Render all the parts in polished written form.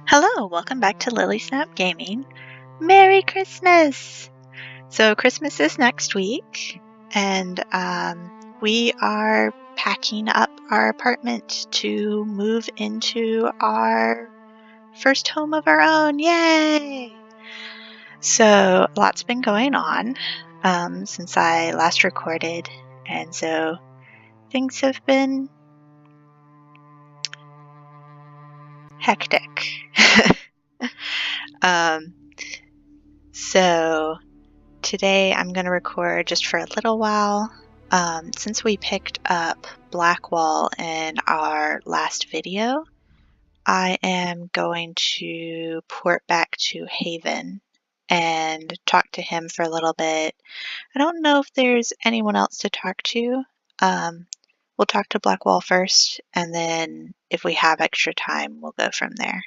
Hello, welcome back to Lily Snap Gaming. Merry Christmas! So Christmas is next week, and we are packing up our apartment to move into our first home of our own. Yay! So lots been going on since I last recorded, and so things have been hectic. So today I'm going to record just for a little while. Since we picked up Blackwall in our last video, I am going to port back to Haven and talk to him for a little bit. I don't know if there's anyone else to talk to. We'll talk to Blackwall first, and then if we have extra time, we'll go from there.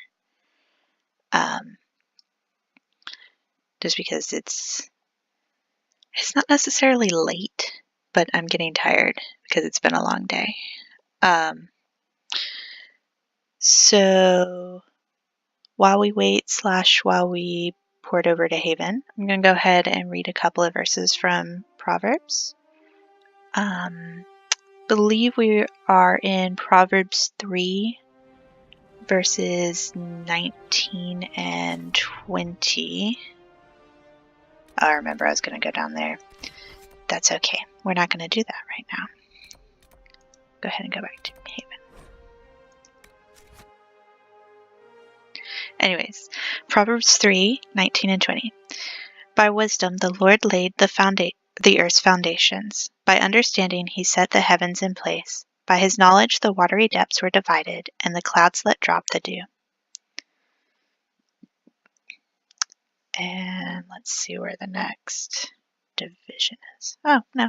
Just because it's not necessarily late, but I'm getting tired because it's been a long day. So while we wait / while we port over to Haven, I'm going to go ahead and read a couple of verses from Proverbs. Believe we are in Proverbs 3, verses 19 and 20. I remember I was going to go down there. That's okay. We're not going to do that right now. Go ahead and go back to Haven. Anyways, Proverbs 3, 19 and 20. By wisdom the Lord laid the earth's foundations. By understanding he set the heavens in place. By his knowledge the watery depths were divided, and the clouds let drop the dew. And let's see where the next division is. Oh, no.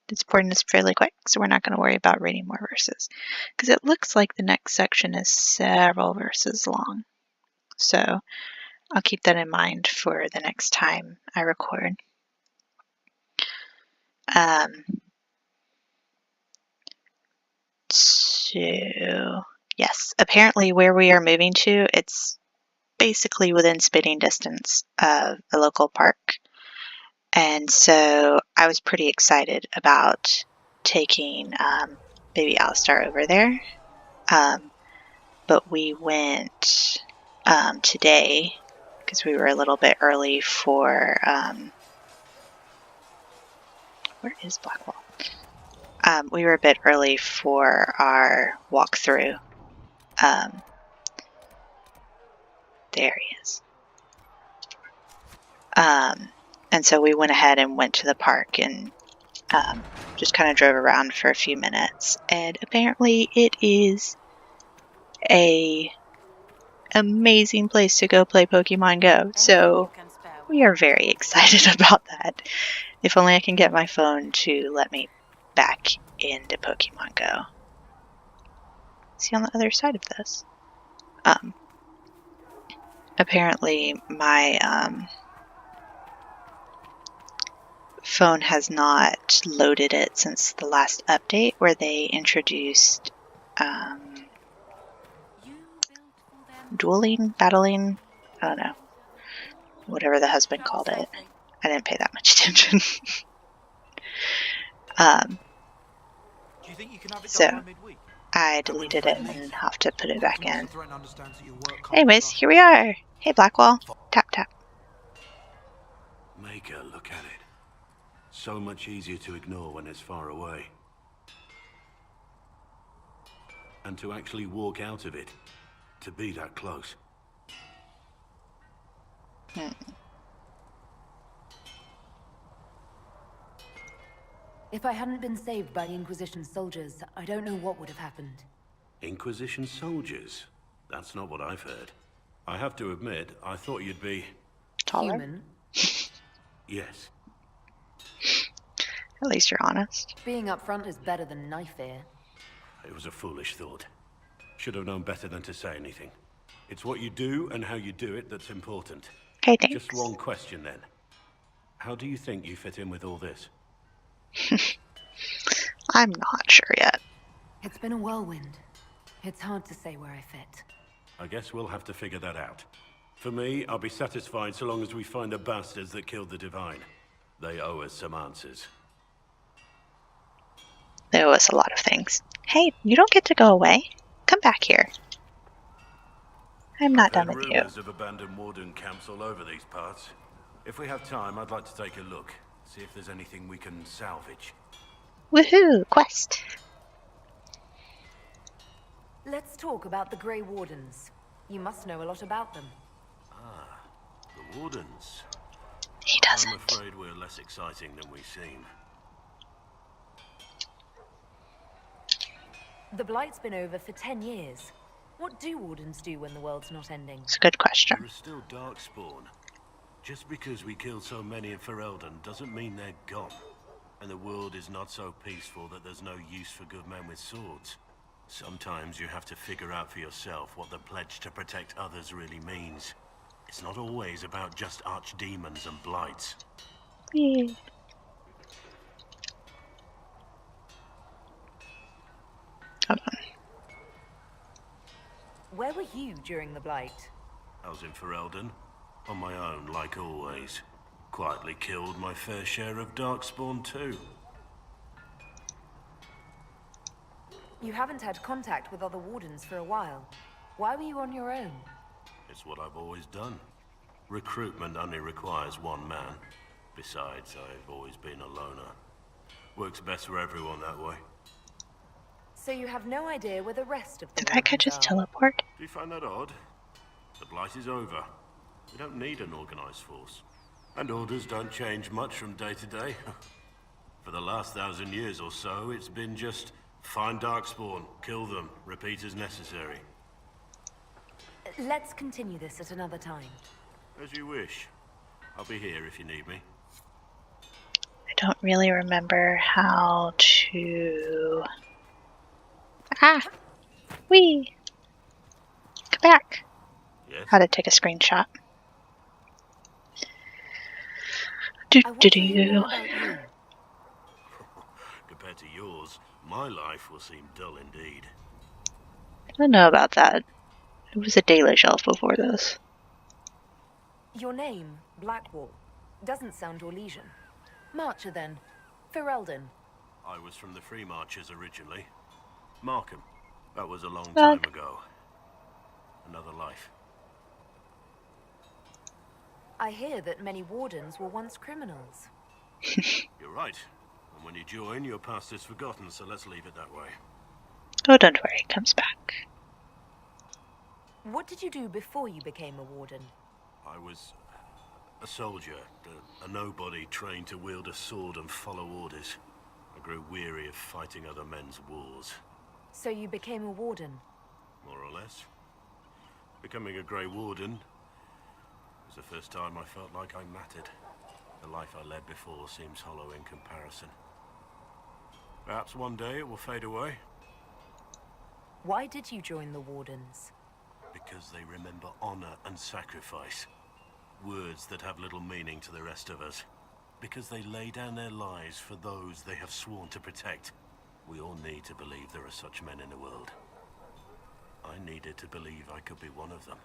It's porting this fairly quick, so we're not going to worry about reading more verses. Because it looks like the next section is several verses long. So I'll keep that in mind for the next time I record. So, yes, apparently where we are moving to, it's basically within spitting distance of a local park. And so I was pretty excited about taking baby Alistar over there. But we went today because we were a little bit early for... where is Blackwall? We were a bit early for our walkthrough. There he is. And so we went ahead and went to the park and just kind of drove around for a few minutes. And apparently it is an amazing place to go play Pokemon Go. So we are very excited about that. If only I can get my phone to let me back into Pokemon Go. See on the other side of this. Apparently my phone has not loaded it since the last update where they introduced battling, I don't know, whatever the husband called it. I didn't pay that much attention. So I deleted it and have to put it back in. Anyways, here we are. Hey, Blackwall. Tap, tap. Make her look at it. So much easier to ignore when it's far away. And to actually walk out of it. To be that close. If I hadn't been saved by the Inquisition soldiers, I don't know what would have happened. Inquisition soldiers? That's not what I've heard. I have to admit, I thought you'd be... taller? Human? Yes. At least you're honest. Being up front is better than knife ear. It was a foolish thought. Should have known better than to say anything. It's what you do and how you do it that's important. Okay, thanks. Just one question then. How do you think you fit in with all this? I'm not sure yet. It's been a whirlwind. It's hard to say where I fit. I guess we'll have to figure that out. For me, I'll be satisfied so long as we find the bastards that killed the Divine. They owe us some answers. They owe us a lot of things. Hey, you don't get to go away. Come back here. I'm not done with you. I've heard rumors of abandoned warden camps all over these parts. If we have time, I'd like to take a look. See if there's anything we can salvage. Woohoo! Quest! Let's talk about the Grey Wardens. You must know a lot about them. Ah, the Wardens. He doesn't. I'm afraid we're less exciting than we seem. The Blight's been over for 10 years. What do Wardens do when the world's not ending? It's a good question. There is still Darkspawn. Just because we killed so many in Ferelden doesn't mean they're gone. And the world is not so peaceful that there's no use for good men with swords. Sometimes you have to figure out for yourself what the pledge to protect others really means. It's not always about just archdemons and blights. Yeah. Hold on. Where were you during the Blight? I was in Ferelden, on my own like always. Quietly killed my fair share of Darkspawn too. You haven't had contact with other Wardens for a while. Why were you on your own? It's what I've always done. Recruitment only requires one man. Besides, I've always been a loner. Works best for everyone that way. So you have no idea where the rest of the Did that guy Wardens just are? teleport? Do you find that odd? The Blight is over. We don't need an organized force. And orders don't change much from day to day. For the last 1,000 years or so, it's been just find Darkspawn, kill them, repeat as necessary. Let's continue this at another time. As you wish. I'll be here if you need me. I don't really remember how to... Ah! Whee! Come back! Yes? How to take a screenshot. Do I want do to hear do. more about you. Compared to yours, my life will seem dull indeed. I don't know about that. It was a daily shelf before this. Your name, Blackwall, doesn't sound Orlesian. Marcher then. Ferelden. I was from the Free Marchers originally. Markham. That was a long Well- time ago. Another life. I hear that many Wardens were once criminals. You're right. And when you join, your past is forgotten, so let's leave it that way. Oh, don't worry, it comes back. What did you do before you became a Warden? I was a soldier, a nobody trained to wield a sword and follow orders. I grew weary of fighting other men's wars. So you became a Warden? More or less. Becoming a Grey Warden was the first time I felt like I mattered. The life I led before seems hollow in comparison. Perhaps one day it will fade away. Why did you join the Wardens? Because they remember honor and sacrifice. Words that have little meaning to the rest of us. Because they lay down their lives for those they have sworn to protect. We all need to believe there are such men in the world. I needed to believe I could be one of them.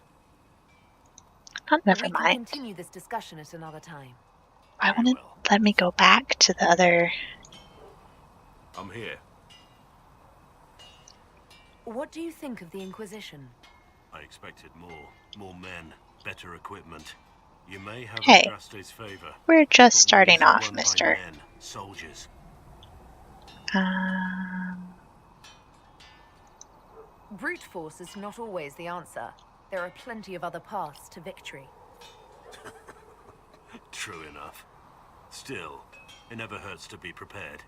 Oh, never We can mind. continue this discussion at another time. I Very want to well. let me go back to the other... I'm here. What do you think of the Inquisition? I expected more. More men. Better equipment. You may have Hey, Andraste's favor. We're just but starting wars are off, won by mister. men, soldiers. Brute force is not always the answer. There are plenty of other paths to victory. True enough. Still, it never hurts to be prepared.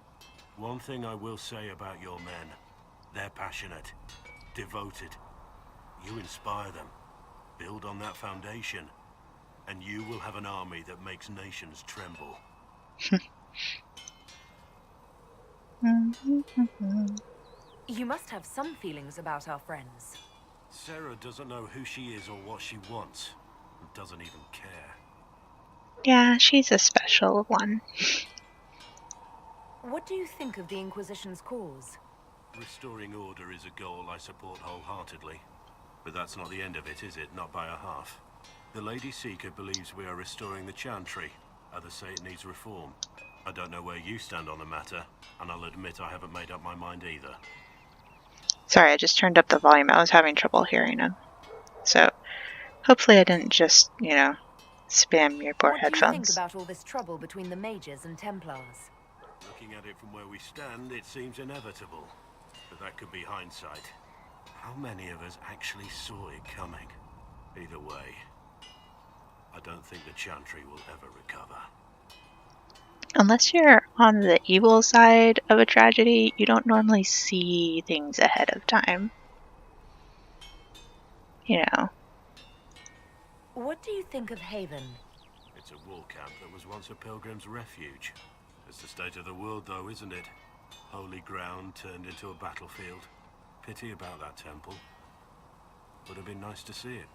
One thing I will say about your men. They're passionate. Devoted. You inspire them. Build on that foundation. And you will have an army that makes nations tremble. You must have some feelings about our friends. Sarah doesn't know who she is or what she wants. And doesn't even care. Yeah, she's a special one. What do you think of the Inquisition's cause? Restoring order is a goal I support wholeheartedly. But that's not the end of it, is it? Not by a half. The Lady Seeker believes we are restoring the Chantry. Others say it needs reform. I don't know where you stand on the matter, and I'll admit I haven't made up my mind either. Sorry, I just turned up the volume. I was having trouble hearing him. So, hopefully I didn't just, spam your poor headphones. What do you think about all this trouble between the Mages and Templars? Looking at it from where we stand, it seems inevitable. But that could be hindsight. How many of us actually saw it coming? Either way, I don't think the Chantry will ever recover. Unless you're on the evil side of a tragedy, you don't normally see things ahead of time. What do you think of Haven? It's a war camp that was once a pilgrim's refuge. It's the state of the world, though, isn't it? Holy ground turned into a battlefield. Pity about that temple. Would have been nice to see it.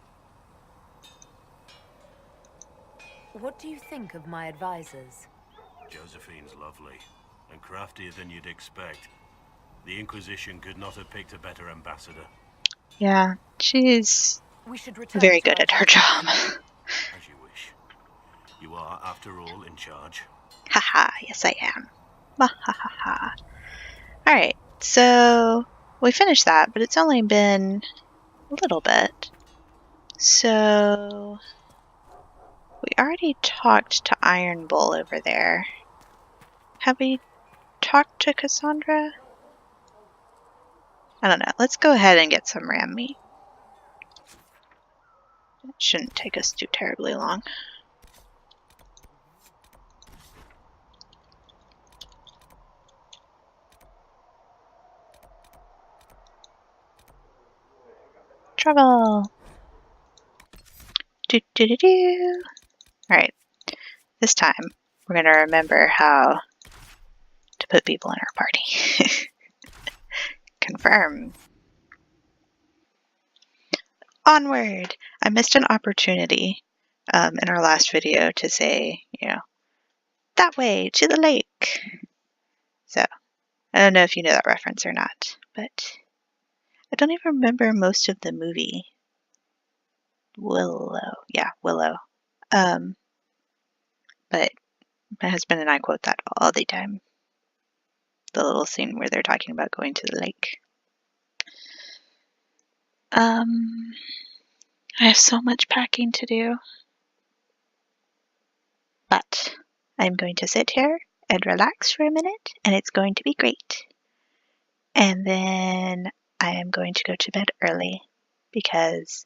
What do you think of my advisors? Josephine's lovely, and craftier than you'd expect. The Inquisition could not have picked a better ambassador. Yeah, she's very good at her job. As you wish. You are, after all, in charge. Haha, yes I am. Ha ha ha ha. Alright, so we finished that, but it's only been a little bit. So we already talked to Iron Bull over there. Have we talked to Cassandra? I don't know. Let's go ahead and get some ram meat. It shouldn't take us too terribly long. Travel! Do do do do! Alright. This time, we're going to remember how to put people in our party. Confirm. Onward! I missed an opportunity in our last video to say, that way, to the lake. So, I don't know if you know that reference or not, but I don't even remember most of the movie. Willow. Yeah, Willow. But my husband and I quote that all the time. The little scene where they're talking about going to the lake. I have so much packing to do. But I'm going to sit here and relax for a minute, and it's going to be great. And then I am going to go to bed early because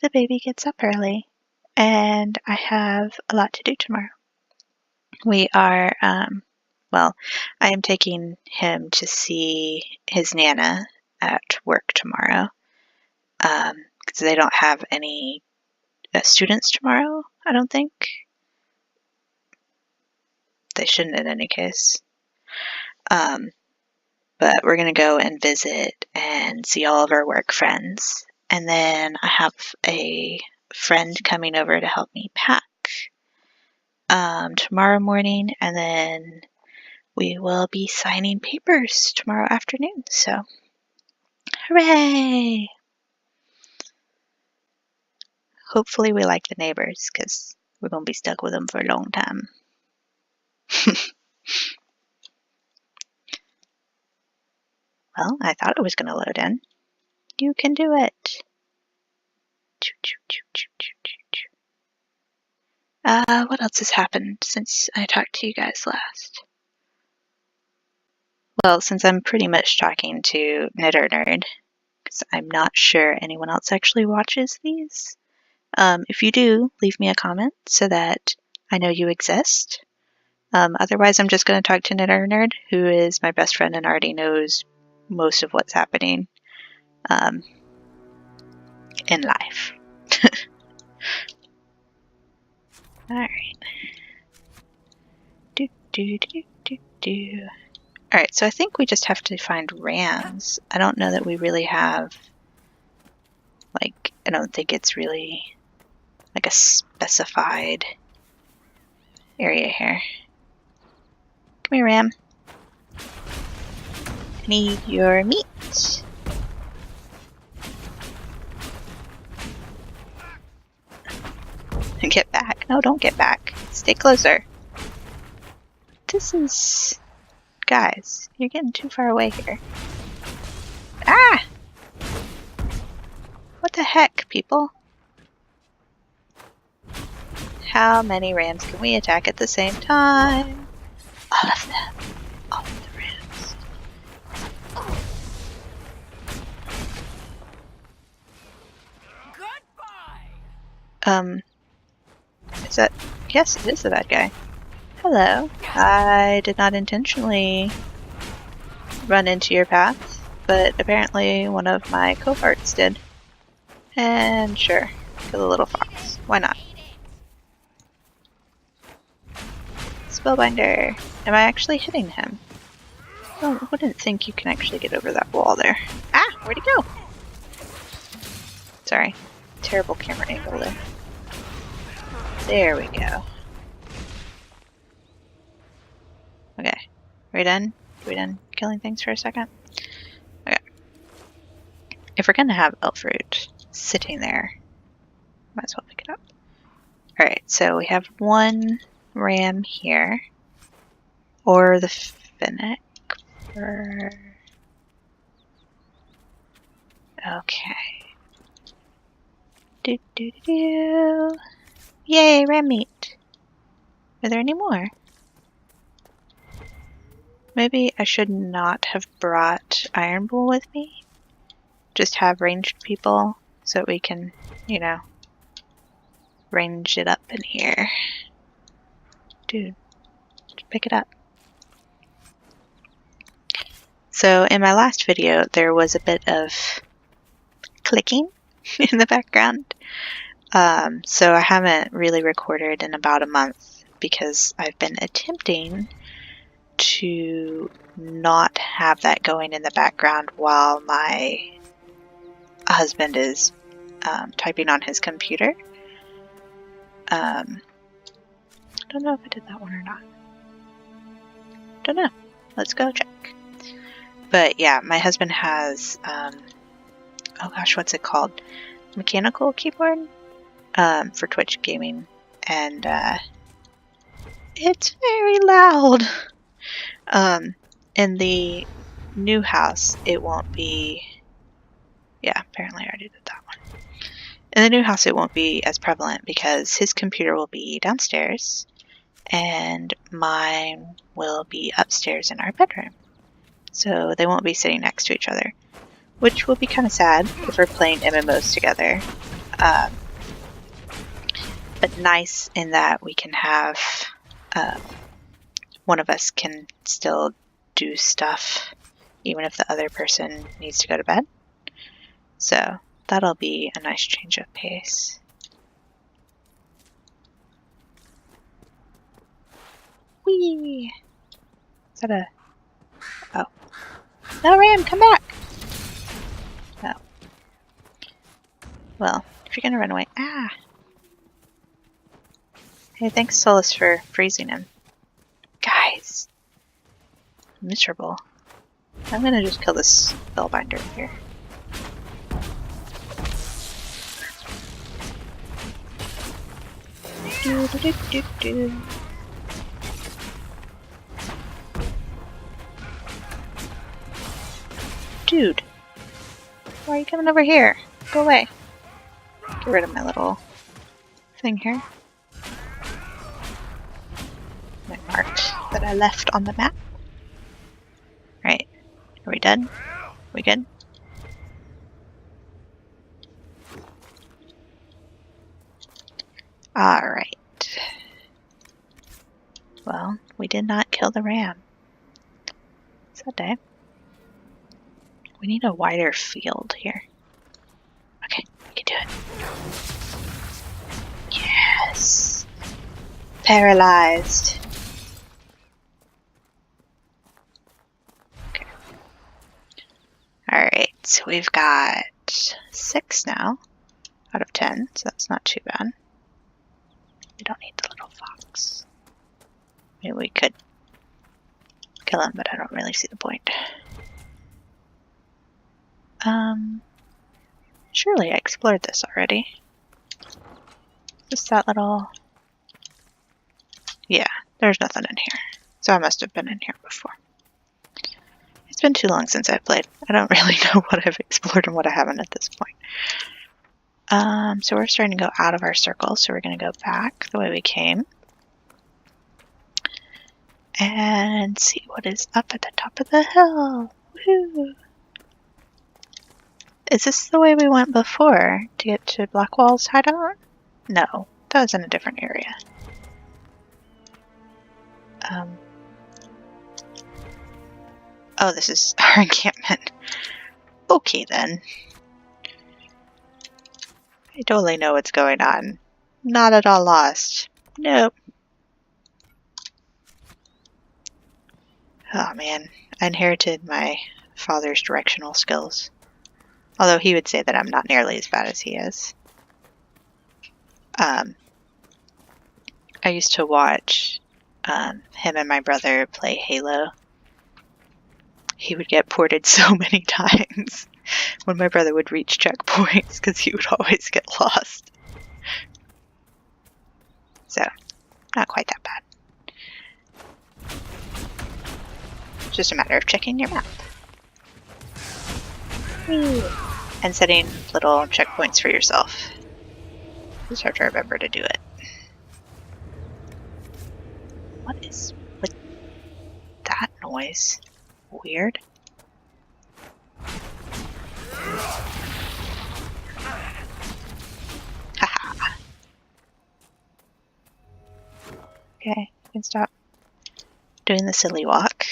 the baby gets up early, and I have a lot to do tomorrow. We are, I am taking him to see his Nana at work tomorrow because they don't have any students tomorrow, I don't think. They shouldn't in any case. But we're going to go and visit and see all of our work friends. And then I have a friend coming over to help me pack tomorrow morning. And then we will be signing papers tomorrow afternoon. So, hooray! Hopefully we like the neighbors because we're going to be stuck with them for a long time. Well, I thought it was going to load in. You can do it. What else has happened since I talked to you guys last? Well, since I'm pretty much talking to Knitter Nerd, because I'm not sure anyone else actually watches these. If you do, leave me a comment so that I know you exist. Otherwise, I'm just going to talk to Knitter Nerd, who is my best friend and already knows most of what's happening in life. Alright. Alright, so I think we just have to find rams. I don't know that we really have, I don't think it's really a specified area here. Come here, ram. I need your meat. Get back. No, don't get back. Stay closer. This is... Guys, you're getting too far away here. Ah! What the heck, people? How many rams can we attack at the same time? All of them. All of the rams. Is that... Yes, it is the bad guy. Hello. I did not intentionally run into your path, but apparently one of my cohorts did. And sure, kill the little fox. Why not? Spellbinder. Am I actually hitting him? I wouldn't think you can actually get over that wall there. Ah! Where'd he go? Sorry. Terrible camera angle there. There we go. Okay. Are we done? Are we done killing things for a second? Okay. If we're gonna have elf fruit sitting there, might as well pick it up. Alright, so we have one ram here. Or the Finnick. Okay. Do do do do. Yay, ram meat. Are there any more? Maybe I should not have brought Iron Bull with me. Just have ranged people so that we can, you know, range it up in here. Dude, just pick it up. So in my last video, there was a bit of clicking in the background. So I haven't really recorded in about a month because I've been attempting to not have that going in the background while my husband is typing on his computer. I don't know if I did that one or not. Don't know. Let's go check. But yeah, my husband has, oh gosh, what's it called? Mechanical keyboard for Twitch gaming. And it's very loud. In the new house, it won't be... Yeah, apparently I already did that one. In the new house, it won't be as prevalent because his computer will be downstairs and mine will be upstairs in our bedroom. So they won't be sitting next to each other, which will be kind of sad if we're playing MMOs together. But nice in that we can have... one of us can still do stuff even if the other person needs to go to bed. So that'll be a nice change of pace. Whee! Is that a... Oh. No, Ram, come back! No. Well, if you're gonna run away... Ah! Hey, thanks Solus for freezing him. Guys! Miserable. I'm gonna just kill this spellbinder here. Do, do, do, do, do. Dude, why are you coming over here? Go away. Get rid of my little thing here. My mark that I left on the map. Right, are we done? We good? Alright. Well, we did not kill the ram. It's okay. We need a wider field here. Okay, we can do it. Yes! Paralyzed. Okay. Alright, so we've got 6 now out of 10, so that's not too bad. We don't need the little fox. Maybe we could kill him, but I don't really see the point. Surely I explored this already. Just that little... Yeah, there's nothing in here. So I must have been in here before. It's been too long since I've played. I don't really know what I've explored and what I haven't at this point. So we're starting to go out of our circle, so we're going to go back the way we came. And see what is up at the top of the hill. Woohoo! Is this the way we went before to get to Blackwall's hideout? No, that was in a different area. Oh, this is our encampment. Okay then. I totally know what's going on. Not at all lost. Nope. Oh man, I inherited my father's directional skills. Although he would say that I'm not nearly as bad as he is. I used to watch him and my brother play Halo. He would get ported so many times when my brother would reach checkpoints because he would always get lost. So, not quite that bad. Just a matter of checking your map. And setting little checkpoints for yourself. Just have to remember to do it. What is with that noise? Weird. Haha. Okay, you can stop doing the silly walk.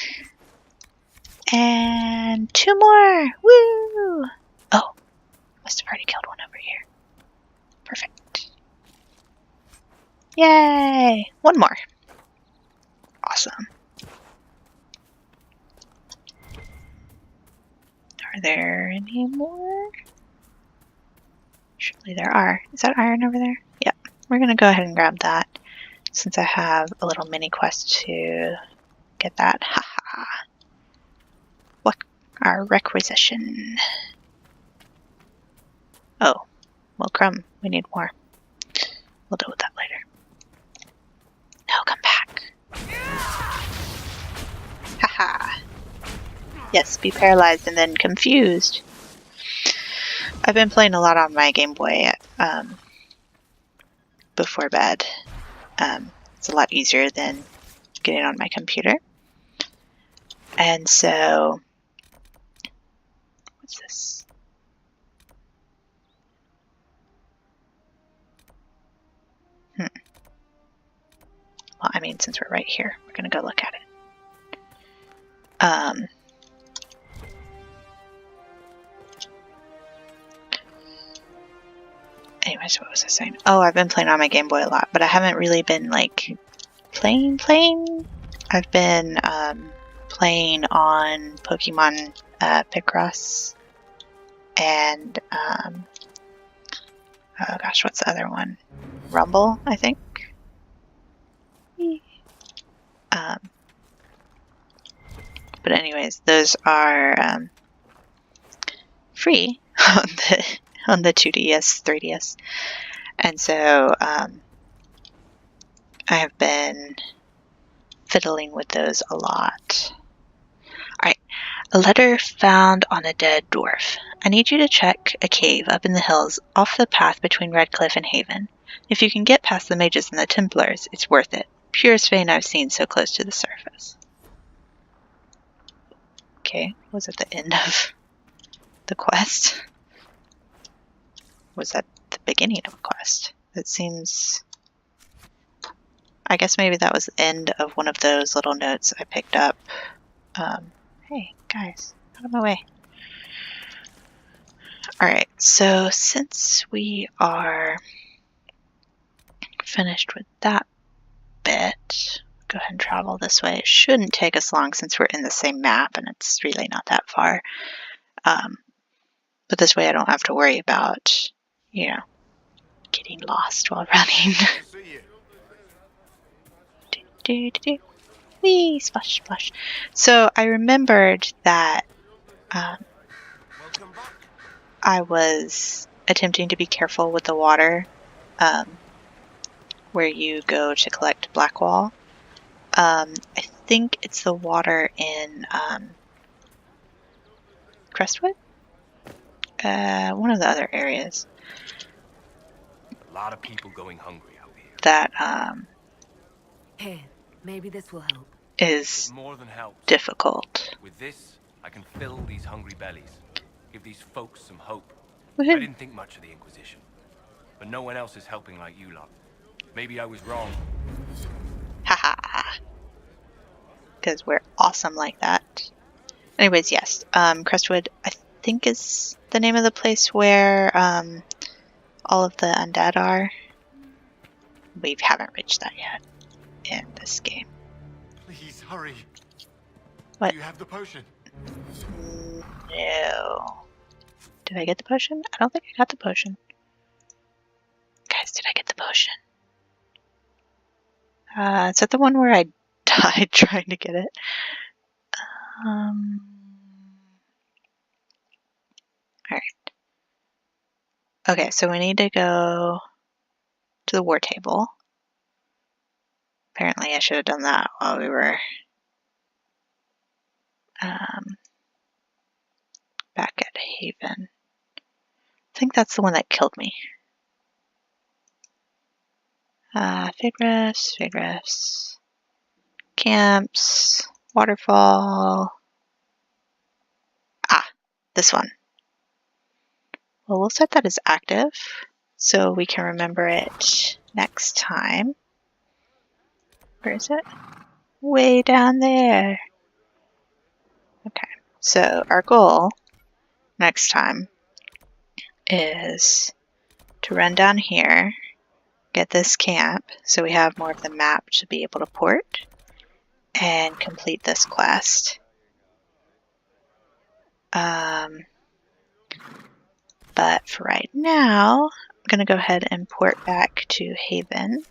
And 2 more! Woo! Oh, must have already killed one over here. Perfect. Yay! 1 more. Awesome. Are there any more? Surely there are. Is that iron over there? Yep. We're going to go ahead and grab that since I have a little mini quest to get that. Haha. What our requisition? Oh. Well, crumb. We need more. We'll deal with that later. No, come back. Haha. Yes, be paralyzed and then confused. I've been playing a lot on my Game Boy before bed. It's a lot easier than getting on my computer. And so, what's this? Well, I mean, since we're right here, we're going to go look at it. Anyways, what was I saying? Oh, I've been playing on my Game Boy a lot, but I haven't really been, like, playing. I've been, playing on Pokemon, Picross, and, oh gosh, what's the other one? Rumble, I think? But anyways, those are, free on the 2DS, 3DS. And so I have been fiddling with those a lot. Alright, a letter found on a dead dwarf. I need you to check a cave up in the hills off the path between Redcliffe and Haven. If you can get past the mages and the Templars, it's worth it. Purest vein I've seen so close to the surface. Okay, was at the end of the quest? Was that the beginning of a quest? It seems... I guess maybe that was the end of one of those little notes I picked up. Hey, guys, out of my way. Alright, so since we are finished with that bit, go ahead and travel this way. It shouldn't take us long since we're in the same map and it's really not that far. But this way I don't have to worry about, you know, getting lost while running. Whee! Splash, splash. So I remembered that I was attempting to be careful with the water where you go to collect Blackwall. I think it's the water in Crestwood? One of the other areas A lot of people going hungry out here. that Here, maybe this will help. It is more than helps. difficult. With this, I can fill these hungry bellies. Give these folks some hope. I Woohoo! didn't think much of the Inquisition. But no one else is helping like you lot. Maybe I was wrong. Haha! Because we're awesome like that. Anyways, yes. Crestwood, I think, is the name of the place where all of the undead are. We haven't reached that yet in this game. Please hurry. What? Do you have the potion? No. Did I get the potion? I don't think I got the potion. Guys, did I get the potion? Is that the one where I died trying to get it? Alright. Okay, so we need to go to the war table. Apparently I should have done that while we were back at Haven. I think that's the one that killed me. Figris, camps, waterfall. Ah, this one. Well, we'll set that as active so we can remember it next time. Where is it? Way down there. Okay, so our goal next time is to run down here, get this camp so we have more of the map to be able to port, and complete this quest. But for right now, I'm going to go ahead and port back to Haven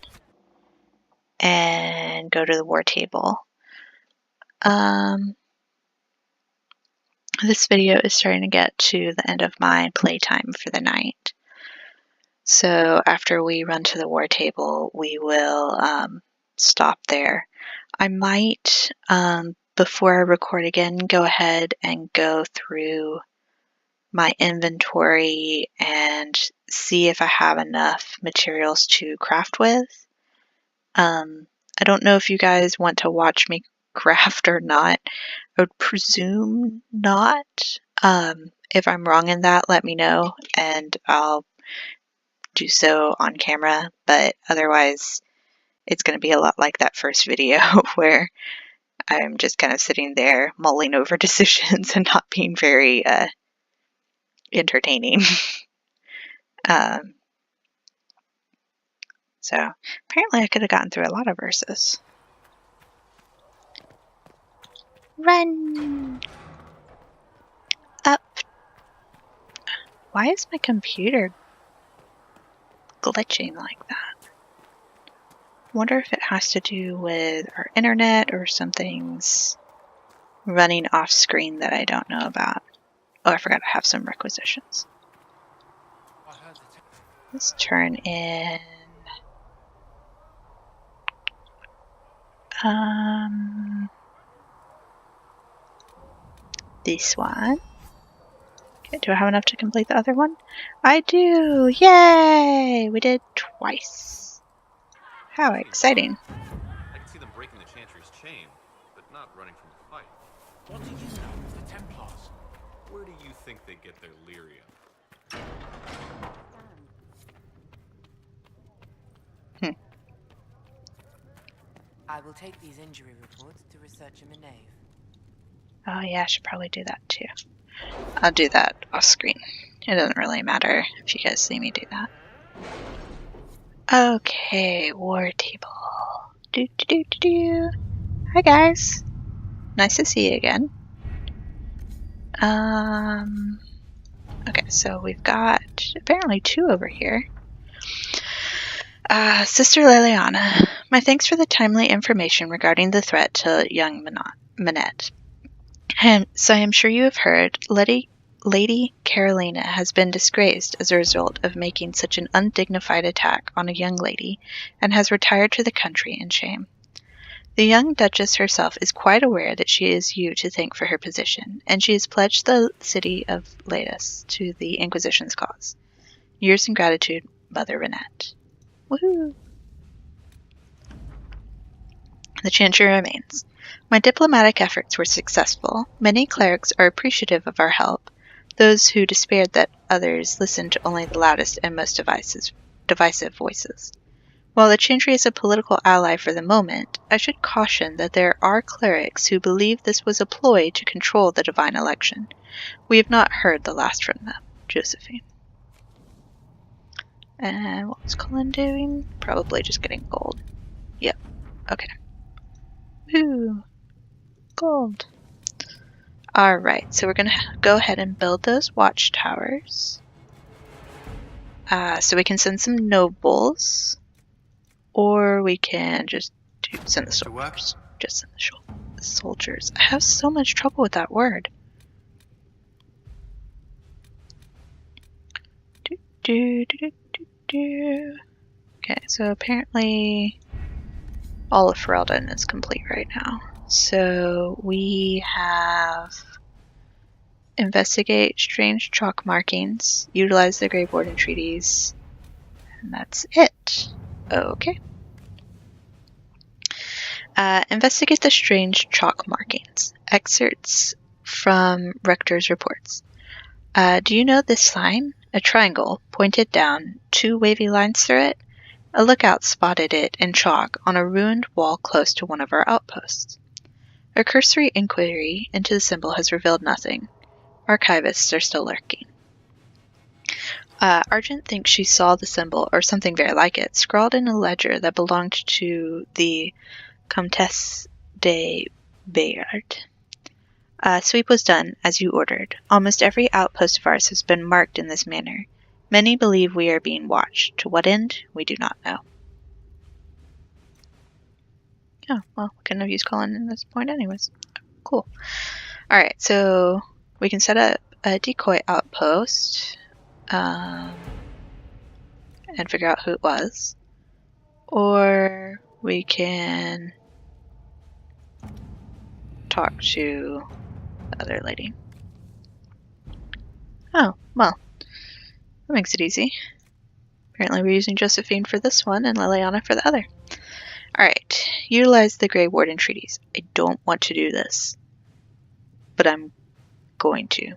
and go to the war table. This video is starting to get to the end of my playtime for the night. So after we run to the war table, we will stop there. I might, before I record again, go ahead and go through my inventory and see if I have enough materials to craft with. I don't know if you guys want to watch me craft or not. I would presume not. If I'm wrong in that, let me know and I'll do so on camera, but otherwise it's going to be a lot like that first video where I'm just kind of sitting there mulling over decisions and not being very entertaining. So apparently I could have gotten through a lot of verses. Run! Up! Why is my computer glitching like that? Wonder if it has to do with our internet or something's running off screen that I don't know about. Oh, I forgot I have some requisitions. Let's turn in this one. Okay, do I have enough to complete the other one? I do! Yay! We did twice. How exciting. I can see them breaking the Chantry's chain, but not running from the fight. What do you know of the Templars? Where do you think they get their lyrium? I will take these injury reports to researcher Minave. Oh yeah, I should probably do that too. I'll do that off screen. It doesn't really matter if you guys see me do that. Okay, war table. Hi guys. Nice to see you again. Okay, so we've got apparently 2 over here. Sister Liliana, my thanks for the timely information regarding the threat to young Minette. So I am sure you have heard, Letty Lady Carolina has been disgraced as a result of making such an undignified attack on a young lady, and has retired to the country in shame. The young Duchess herself is quite aware that she is you to thank for her position, and she has pledged the city of Leydas to the Inquisition's cause. Yours in gratitude, Mother Renette. Woohoo! The Chantry remains. My diplomatic efforts were successful. Many clerics are appreciative of our help. Those who despaired that others listened to only the loudest and most divisive voices. While the Chantry is a political ally for the moment, I should caution that there are clerics who believe this was a ploy to control the divine election. We have not heard the last from them. Josephine. And what was Cullen doing? Probably just getting gold. Yep. Okay. Woo! Gold. Alright, so we're going to go ahead and build those watchtowers. So we can send some nobles. Or we can just send the soldiers. Just send the soldiers. I have so much trouble with that word. Okay, so apparently all of Ferelden is complete right now. So we have investigate strange chalk markings, utilize the Grey Warden treaties, and that's it. Okay. Investigate the strange chalk markings. Excerpts from Rector's reports. Do you know this sign? A triangle, pointed down, 2 wavy lines through it? A lookout spotted it in chalk on a ruined wall close to one of our outposts. A cursory inquiry into the symbol has revealed nothing. Archivists are still lurking. Argent thinks she saw the symbol, or something very like it, scrawled in a ledger that belonged to the Comtesse de Bayard. Sweep was done, as you ordered. Almost every outpost of ours has been marked in this manner. Many believe we are being watched. To what end, we do not know. Oh, well, couldn't have used Cullen in this point anyways. Cool. Alright, so we can set up a decoy outpost and figure out who it was. Or we can talk to the other lady. Oh, well, that makes it easy. Apparently we're using Josephine for this one and Liliana for the other. Alright, utilize the Grey Warden treaties. I don't want to do this, but I'm going to,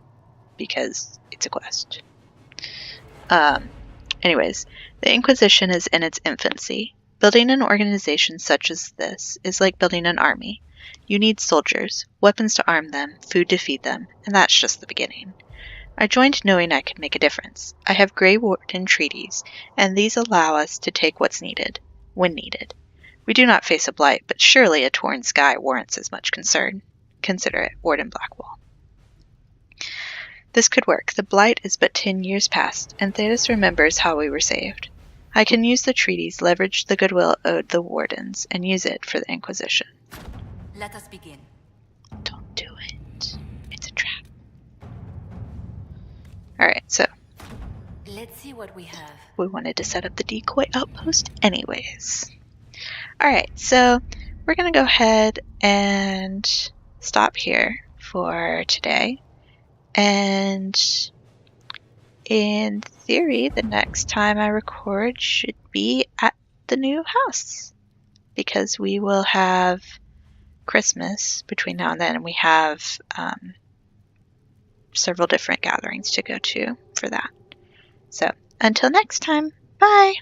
because it's a quest. Anyways, the Inquisition is in its infancy. Building an organization such as this is like building an army. You need soldiers, weapons to arm them, food to feed them, and that's just the beginning. I joined knowing I could make a difference. I have Grey Warden treaties, and these allow us to take what's needed, when needed. We do not face a blight, but surely a torn sky warrants as much concern. Consider it, Warden Blackwall. This could work. The blight is but 10 years past, and Thedas remembers how we were saved. I can use the treaties, leverage the goodwill owed the Wardens, and use it for the Inquisition. Let us begin. Don't do it. It's a trap. Alright, so Let's see what we have. we wanted to set up the decoy outpost anyways. Alright, so we're going to go ahead and stop here for today. And in theory, the next time I record should be at the new house, because we will have Christmas between now and then, and we have several different gatherings to go to for that. So until next time, bye!